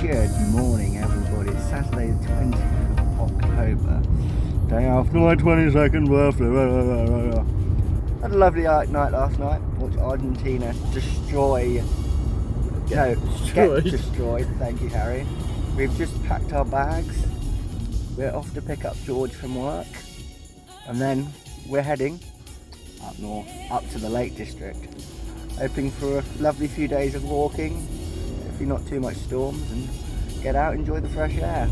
Good morning, everybody. It's Saturday the 20th of October, day after my 22nd birthday. Had a lovely night last night. Watched Argentina destroyed. Thank you, Harry. We've just packed our bags. We're off to pick up George from work, and then we're heading up north, up to the Lake District, hoping for a lovely few days of walking. Hopefully not too much storms, and get out, enjoy the fresh air.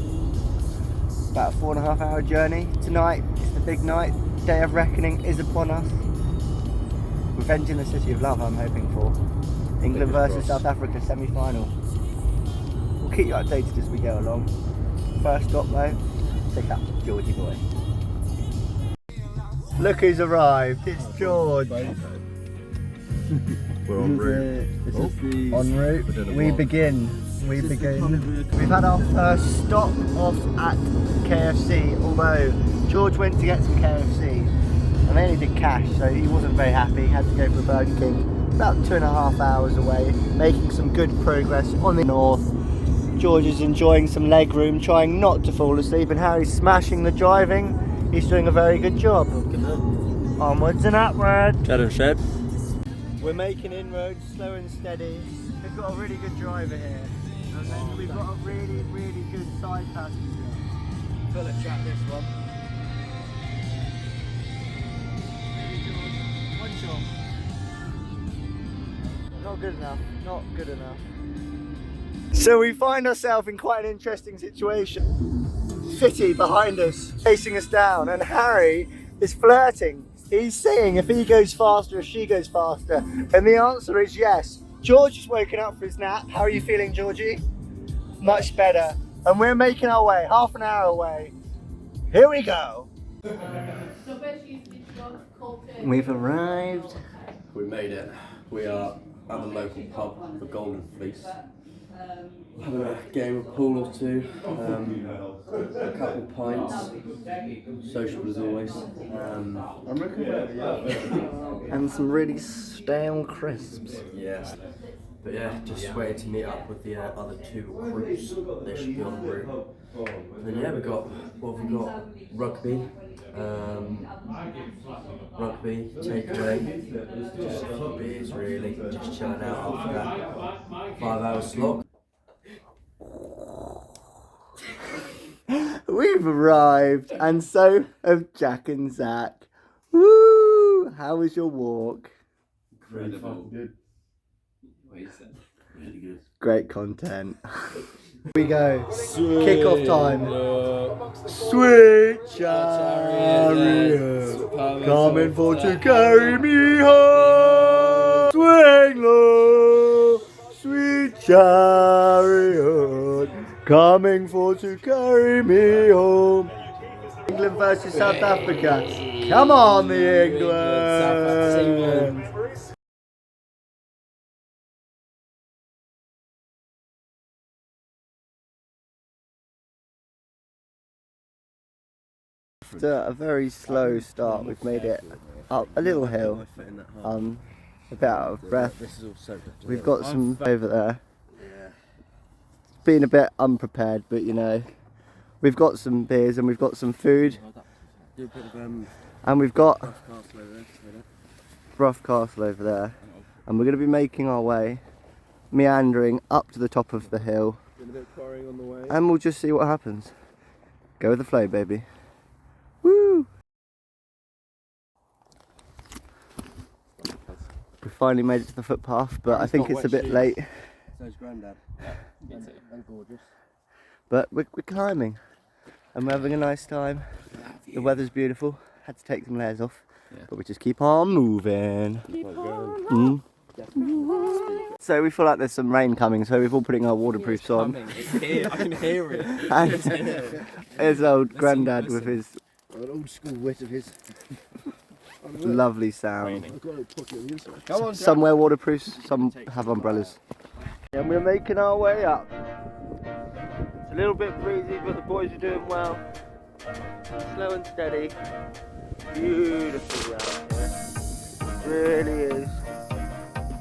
About a 4.5 hour journey. Tonight is the big night. Day of reckoning is upon us. Revenge in the City of Love, I'm hoping for. England versus South Africa semi-final. We'll keep you updated as we go along. First stop though, pick up Georgie boy. Look who's arrived, it's George. We're en route. En route. We begin. We've had our first stop off at KFC, although George went to get some KFC and they only did cash, so he wasn't very happy. He had to go for Burger King, about 2.5 hours away, making some good progress on the north. George is enjoying some leg room, trying not to fall asleep, and Harry's smashing the driving. He's doing a very good job. Onwards and upwards. Shadow shed. We're making inroads, slow and steady. We've got a really good driver here, and then we've got a really good side passenger. Full of chat this one. One shot. Not good enough. Not good enough. So we find ourselves in quite an interesting situation. Fitty behind us, chasing us down, and Harry is flirting. He's saying if he goes faster, if she goes faster, and the answer is yes. George has woken up for his nap. How are you feeling, Georgie? Much better. And we're making our way, half an hour away. Here we go. We've arrived. We made it. We are at the local pub, the Golden Fleece. Having a game of pool or two, a couple of pints, social as always, And some really stale crisps. yes. But yeah, just waiting to meet up with the other two groups. They should be en route. And then yeah, we got rugby, takeaway, just a few beers really, just chilling out after that 5 hour slog. We've arrived, and so have Jack and Zach. Woo! How was your walk? Really fucking good. Really good. Great content. Here we go. Kick-off time. Sweet chariot, coming for to carry me home. Swing low, sweet chariot, coming for to carry me home. England versus South Africa. Come on, the England. After a very slow start, we've made it up a little hill. A bit out of breath. We've got some over there. Been a bit unprepared, but you know, we've got some beers and we've got some food. And we've got Rough Castle over there. And we're going to be making our way, meandering up to the top of the hill. And we'll just see what happens. Go with the flow, baby. Woo! We finally made it to the footpath, but I think it's a bit late. So's Grandad. And gorgeous. But we're climbing, and we're having a nice time. The weather's beautiful. Had to take some layers off, but we just keep on moving. So we feel like there's some rain coming, so we've all putting our waterproofs on. It's here. I can hear it. And there's old Grandad with his an old school wit of his. Lovely sound. Come on, some wear waterproofs, some have umbrellas. And we're making our way up. It's a little bit breezy, but the boys are doing well. Slow and steady. Beautiful around here. It really is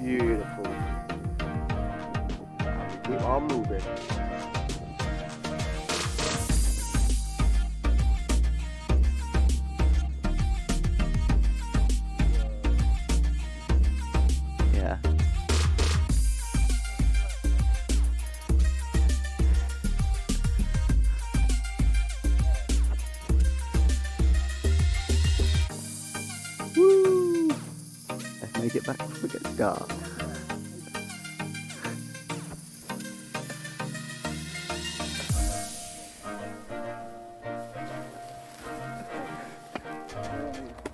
beautiful. And we keep on moving. make it back before it gets dark.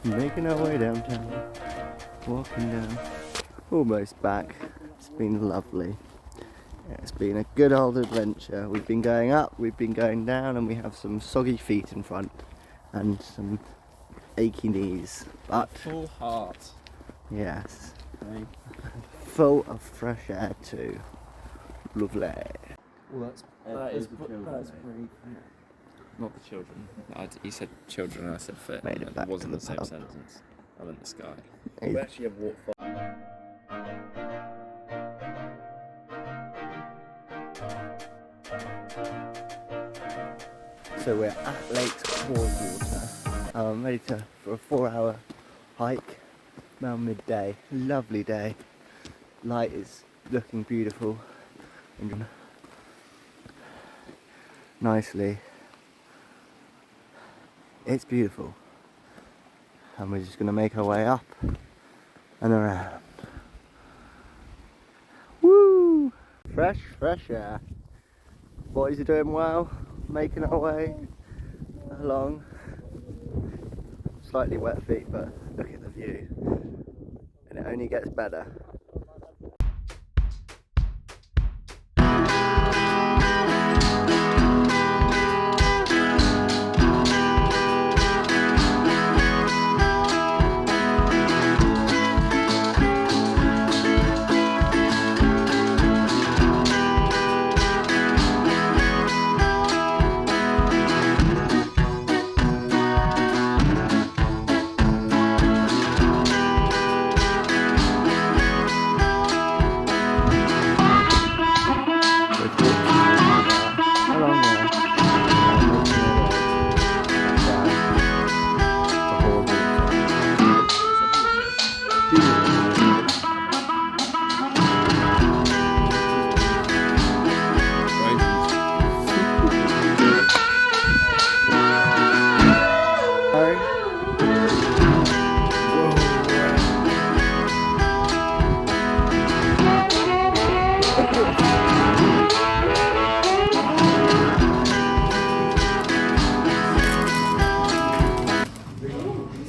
Making our way downtown, walking down, almost back. It's been lovely. It's been a good old adventure. We've been going up, we've been going down, and we have some soggy feet in front and some achy knees. But full heart. yes, full of fresh air too. Lovely. Well, that is pretty. Not the children. He said children and I said fit. Made it back It wasn't to the the same pub. sentence. I meant the sky. We actually have walked So we're at Lake Water, ready for a 4-hour hike around midday. Lovely day. Light is looking beautiful and nicely. It's beautiful. And we're just going to make our way up and around. Woo! Fresh air. Boys are doing well, making our way along. Slightly wet feet, but look at the view. And it only gets better.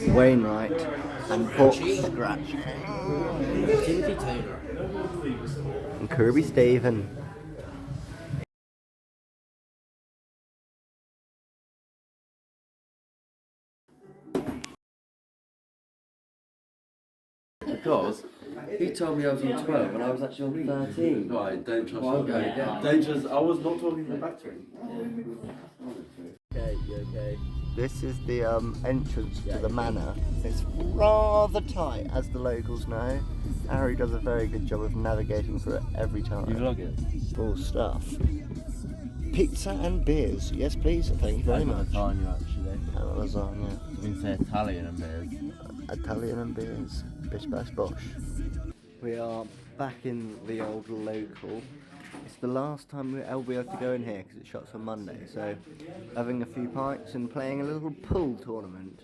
Wainwright and Pork Scratch and Kirby Stephen. because he told me I was on 12 and I was actually on 13. Right, don't trust Well, me. okay, yeah. Don't trust. I was not talking back to him. Okay, you okay? This is the entrance to the manor. It's rather tight, as the locals know. Harry does a very good job of navigating through it every time. You vlog it? Full stuff. Pizza and beers. Yes, please. Thank you very much. Lasagna, actually. And a lasagna. You can say Italian and beers. Italian and beers. Bish bash bosh. We are back in the old local. It's the last time we'll be able to go in here because it shuts on Monday. So, having a few pints and playing a little pool tournament.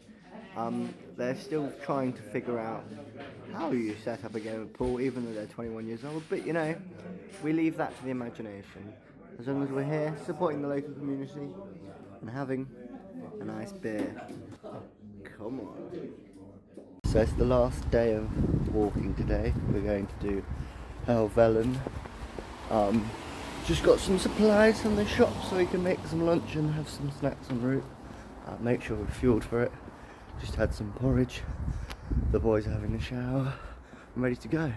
They're still trying to figure out how you set up a game of pool, even though they're 21 years old. But you know, we leave that to the imagination. As long as we're here, supporting the local community and having a nice beer. Come on. So it's the last day of walking today. We're going to do Helvellyn. Just got some supplies from the shop so we can make some lunch and have some snacks en route. Make sure we're fueled for it. Just had some porridge. The boys are having a shower. I'm ready to go.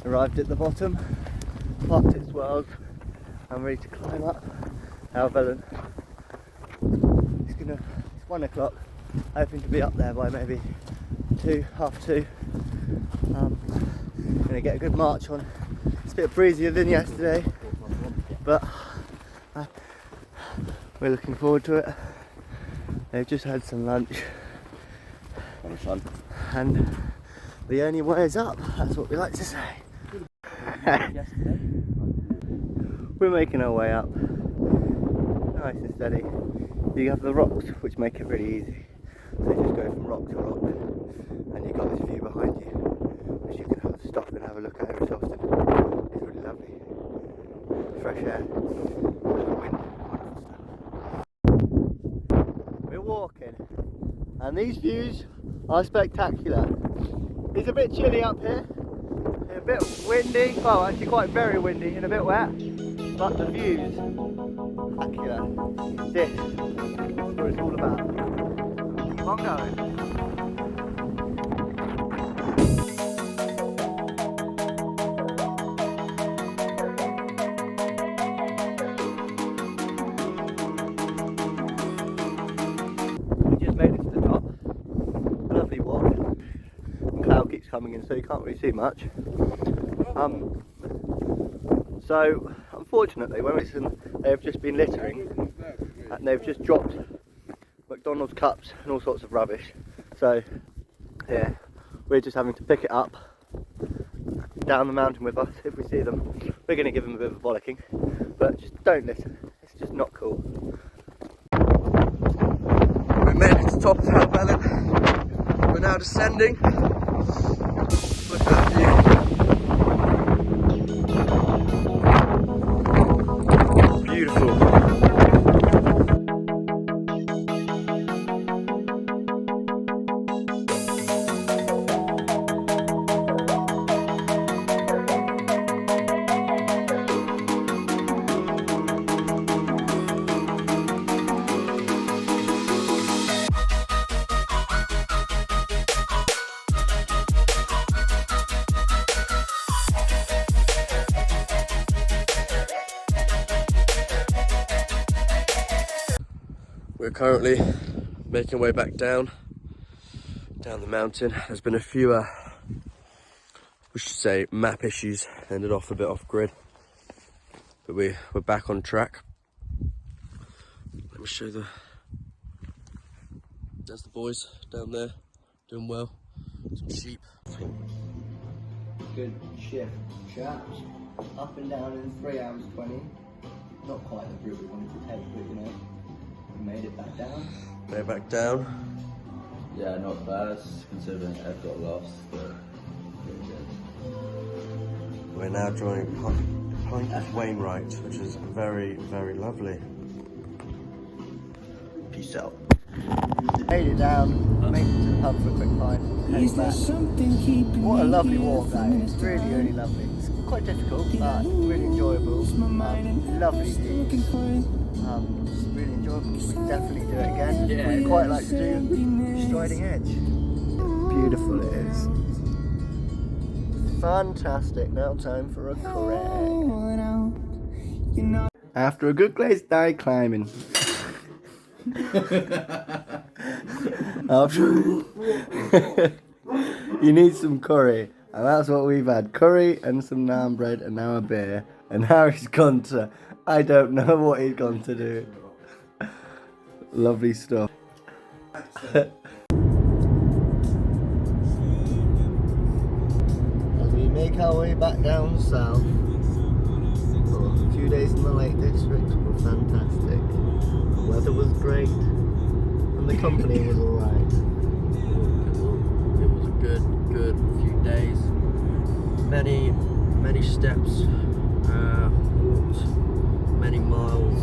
Arrived at the bottom, parked its world. I'm ready to climb up Helvellyn. It's 1 o'clock. Hoping to be up there by maybe 2, half 2. Gonna get a good march on. It's a bit breezier than yesterday, but we're looking forward to it. They've just had some lunch, and the only way is up. That's what we like to say. we're making our way up. Nice and steady. You have the rocks, which make it really easy. So you just go from rock to rock, and you've got this view behind you, which you can stop and have a look at every so often. It's really lovely. Fresh air, wind, wonderful stuff. We're walking, and these views are spectacular. It's a bit chilly up here, a bit windy, well actually quite very windy and a bit wet, but the views, spectacular. This is what it's all about. Keep on going. We just made it to the top. Lovely walk. The cloud keeps coming in, so you can't really see much. So unfortunately, when they've just been littering and they've just dropped McDonald's cups and all sorts of rubbish. So yeah, we're just having to pick it up down the mountain with us. If we see them, we're going to give them a bit of a bollocking, but just don't listen. It's just not cool. We made it to the top of Helvellyn. We're now descending. Look at that view. Beautiful. We're currently making our way back down the mountain. There's been a few, we should say, map issues. Ended off a bit off grid, but we're back on track. Let me show there's the boys down there, doing well. Some sheep. Good shift, chaps. Up and down in 3 hours 20. Not quite the route we wanted to take, but you know, we made it back down. Way back down. Yeah, not bad considering Ed got lost, but pretty good. We're now joining Point Wainwright, which is very, very lovely. Peace out. Made it down, made it to the pub for a quick pint, heading back. What a lovely walk that is, really, really lovely. It's quite difficult, but really enjoyable. Lovely views. Really enjoyable. We can definitely do it again. We'd quite like to do Striding Edge. Beautiful it is. Fantastic. Now time for a correct. After a good day's day climbing. You need some curry, and that's what we've had. Curry and some naan bread and now a beer. And now he's gone to, I don't know what he's gone to do. Lovely stuff. As we make our way back down south, a few days in the Lake District were fantastic. The weather was great and the company was alright. It was a good few days. Many steps, walked many miles.